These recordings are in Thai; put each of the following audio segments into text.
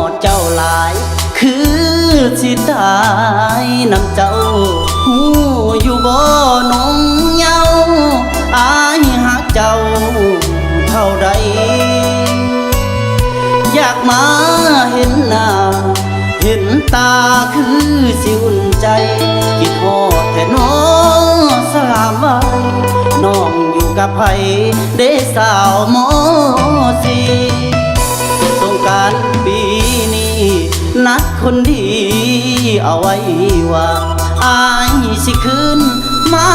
ดเจ้าหลายคือสิตายนำเจ้าหูอยู่บ่น้องเยาอายหักเจ้าเท่าใดอยากมาเห็นหน้าเห็นตาคือสิอุ่นใจคิดฮอดแต่น้องสลามไว้น้องอยู่กับไผได้สาวมอสีสงกรานต์ปีนี้นัดคนดีเอาไว้ว่าอายสิคืนมา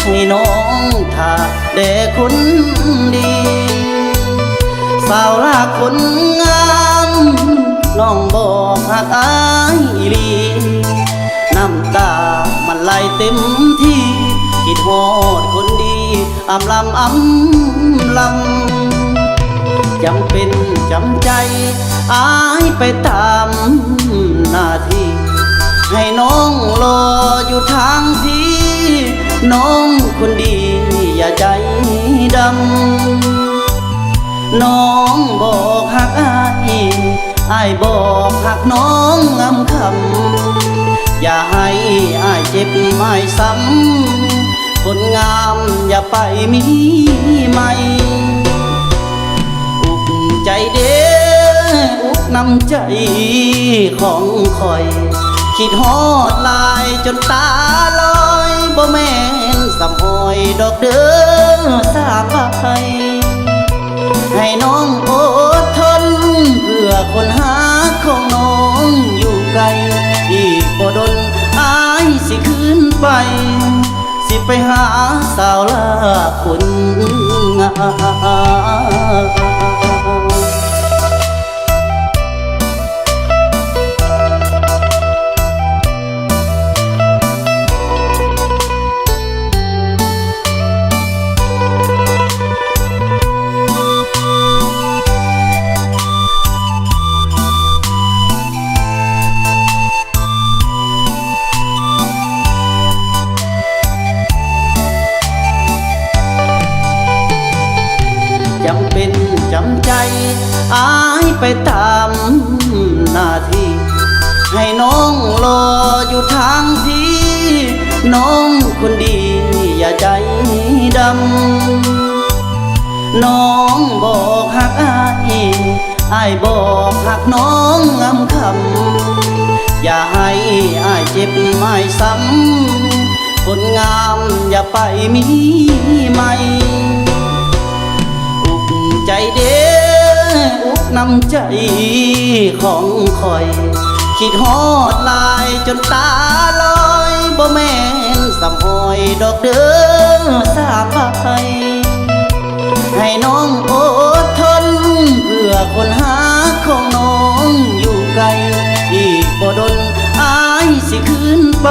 ให้น้องถ้าได้คนดีสาวลาคนงามน้องบอกหักอายอีหลีน้ำตามันไหลเต็มที่คิดฮอดคนดีอำลำจำเป็นจำใจอายไปตามหน้าที่ให้น้องรออยู่ทางที่น้องคนดีอย่าใจดำน้องบอกหักอายบอกหักน้องงำคำอย่าให้อายเจ็บไม่ซ้ำคนงามอย่าไปมีใหม่อุกใจเด้ออุกน้ำใจของคอยคิดฮอดลายจนตาลอยบ่แม่นสำหอยดอกเด้อสาบไปให้น้องอดทนเพื่อคนหาของน้องอยู่ไกลอีกบ่ดนอายสิคืนไปสิไปหาสาวลาคนงามจำเป็นจำใจอายไปตามหน้าที่ให้น้องรออยู่ทางที่น้องคนดีอย่าใจดำน้องบอกหักอายบอกหักน้องงำคำอย่าให้อายเจ็บไม่ซ้ำคนงามอย่าไปมีใหม่ใจเด้ออุกน้ำใจของคอยคิดฮอดลายจนตาลอยบ่แม่นสำหอยดอกเด้อสาบไปให้น้องอดทนเพื่อคนหาของน้องอยู่ไกลอีกบ่ดนอายสิคืนไป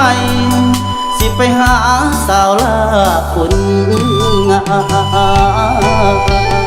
สิไปหาสาวลาคนงาม